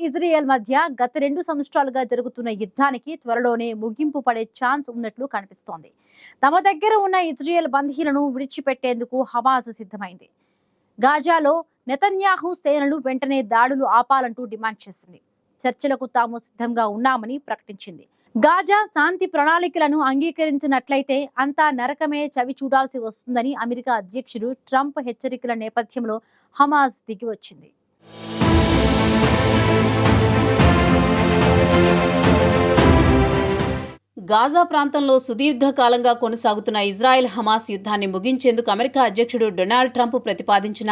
Israel మధ్య గత 2 సంవత్సరాలుగా జరుగుతున్న యుద్ధానికి త్వరలోనే ముగింపు పడే ఛాన్స్ ఉన్నట్లు కనిపిస్తోంది. తమ దగ్గర ఉన్న ఇజ్రాయెల్ బందీలను విడిచిపెట్టేందుకు హమాస్ సిద్ధమైంది. గాజాలో నెతన్యాహు సేనలు వెంటనే దాడులు ఆపాలంటూ డిమాండ్ చేసింది. చర్చలకు తాము సిద్ధంగా ఉన్నామని ప్రకటించింది. గాజా శాంతి ప్రణాళికలను అంగీకరించినట్లయితే అంతా నరకమే చవి చూడాల్సి వస్తుందని అమెరికా అధ్యక్షుడు ట్రంప్ హెచ్చరికల నేపథ్యంలో హమాస్ దిగివచ్చింది. గాజా ప్రాంతంలో సుదీర్ఘకాలంగా కొనసాగుతున్న ఇజ్రాయెల్ హమాస్ యుద్ధాన్ని ముగించేందుకు అమెరికా అధ్యక్షుడు డొనాల్డ్ ట్రంప్ ప్రతిపాదించిన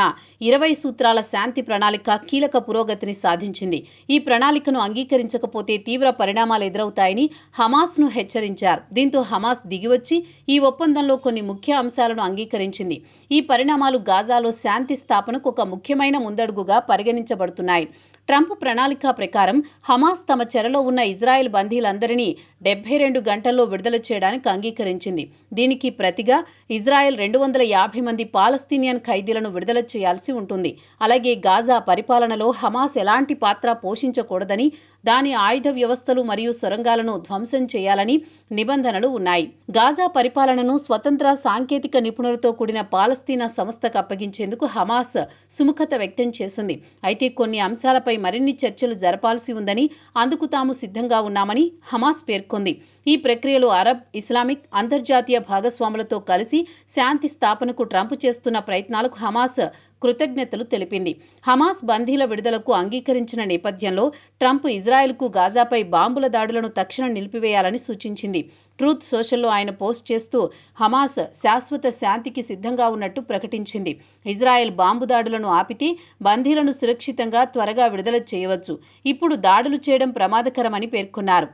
20 సూత్రాల శాంతి ప్రణాళిక కీలక పురోగతిని సాధించింది. ఈ ప్రణాళికను అంగీకరించకపోతే తీవ్ర పరిణామాలు ఎదురవుతాయని హమాస్ను హెచ్చరించారు. దీంతో హమాస్ దిగివచ్చి ఈ ఒప్పందంలో కొన్ని ముఖ్య అంశాలను అంగీకరించింది. ఈ పరిణామాలు గాజాలో శాంతి స్థాపనకు ఒక ముఖ్యమైన ముందడుగుగా పరిగణించబడుతున్నాయి. ట్రంప్ ప్రణాళిక ప్రకారం హమాస్ తమ చెరలో ఉన్న ఇజ్రాయెల్ బందీలందరినీ 72 గంటల్లో విడుదల చేయడానికి అంగీకరించింది. దీనికి ప్రతిగా ఇజ్రాయెల్ 250 మంది పాలస్తీనియన్ ఖైదీలను విడుదల చేయాల్సి ఉంటుంది. అలాగే గాజా పరిపాలనలో హమాస్ ఎలాంటి పాత్ర పోషించకూడదని, దాని ఆయుధ వ్యవస్థలు మరియు సొరంగాలను ధ్వంసం చేయాలని నిబంధనలు ఉన్నాయి. గాజా పరిపాలనను స్వతంత్ర సాంకేతిక నిపుణులతో కూడిన పాలస్తీనా సంస్థకు అప్పగించేందుకు హమాస్ సుముఖత వ్యక్తం చేసింది. అయితే కొన్ని అంశాలపై మరిన్ని చర్చలు జరపాల్సి ఉందని, అందుకు తాము సిద్ధంగా ఉన్నామని హమాస్ పేర్కొంది. ఈ ప్రక్రియలో అరబ్, ఇస్లామిక్, అంతర్జాతీయ భాగస్వాములతో కలిసి శాంతి స్థాపనకు ట్రంప్ చేస్తున్న ప్రయత్నాలకు హమాస్ కృతజ్ఞతలు తెలిపింది. హమాస్ బందీల విడుదలకు అంగీకరించిన నేపథ్యంలో ట్రంప్ ఇజ్రాయెల్కు గాజాపై బాంబుల దాడులను తక్షణం నిలిపివేయాలని సూచించింది. ట్రూత్ సోషల్లో ఆయన పోస్ట్ చేస్తూ హమాస్ శాశ్వత శాంతికి సిద్ధంగా ఉన్నట్టు ప్రకటించింది. ఇజ్రాయెల్ బాంబు దాడులను ఆపితే బందీలను సురక్షితంగా త్వరగా విడుదల చేయవచ్చు. ఇప్పుడు దాడులు చేయడం ప్రమాదకరమని పేర్కొన్నారు.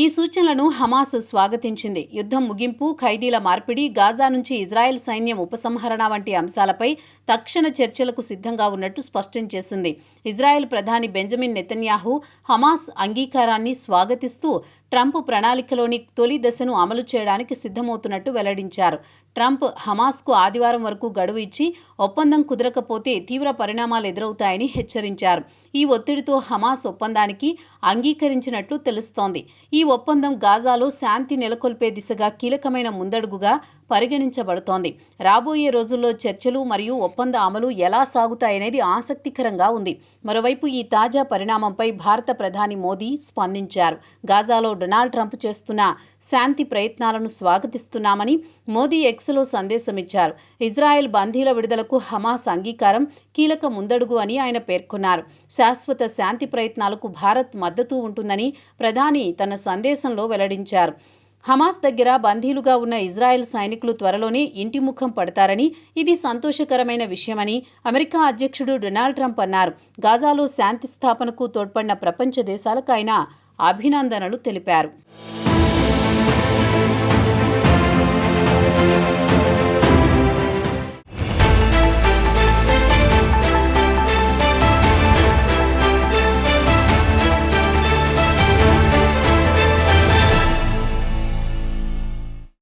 ఈ సూచనలను హమాస్ స్వాగతించింది. యుద్ధం ముగింపు, ఖైదీల మార్పిడి, గాజా నుంచి ఇజ్రాయెల్ సైన్యం ఉపసంహరణ వంటి అంశాలపై తక్షణ చర్చలకు సిద్ధంగా ఉన్నట్టు స్పష్టం చేసింది. ఇజ్రాయెల్ ప్రధాని బెంజమిన్ నెతన్యాహు హమాస్ అంగీకారాన్ని స్వాగతిస్తూ ట్రంప్ ప్రణాళికలోని తొలి దశను అమలు చేయడానికి సిద్ధమవుతున్నట్టు వెల్లడించారు. ట్రంప్ హమాస్కు ఆదివారం వరకు గడువు ఇచ్చి ఒప్పందం కుదరకపోతే తీవ్ర పరిణామాలు ఎదురవుతాయని హెచ్చరించారు. ఈ ఒత్తిడితో హమాస్ ఒప్పందానికి అంగీకరించినట్లు తెలుస్తోంది. ఈ ఒప్పందం గాజాలో శాంతి నెలకొల్పే దిశగా కీలకమైన ముందడుగుగా పరిగణించబడుతోంది. రాబోయే రోజుల్లో చర్చలు మరియు ఒప్పంద అమలు ఎలా సాగుతాయనేది ఆసక్తికరంగా ఉంది. మరోవైపు ఈ తాజా పరిణామంపై భారత ప్రధాని మోదీ స్పందించారు. గాజాలో డొనాల్డ్ ట్రంప్ చేస్తున్న శాంతి ప్రయత్నాలను స్వాగతిస్తున్నామని మోదీ ఎక్స్లో సందేశమిచ్చారు. ఇజ్రాయెల్ బందీల విడుదలకు హమాస్ అంగీకారం కీలక ముందడుగు అని ఆయన పేర్కొన్నారు. శాశ్వత శాంతి ప్రయత్నాలకు భారత్ మద్దతు ఉంటుందని ప్రధాని తన సందేశంలో వెల్లడించారు. హమాస్ దగ్గర బందీలుగా ఉన్న ఇజ్రాయెల్ సైనికులు త్వరలోనే ఇంటి ముఖం పడతారని, ఇది సంతోషకరమైన విషయమని అమెరికా అధ్యక్షుడు డొనాల్డ్ ట్రంప్ అన్నారు. గాజాలో శాంతి స్థాపనకు తోడ్పడిన ప్రపంచ దేశాలకు ఆయన అభినందనలు తెలిపారు.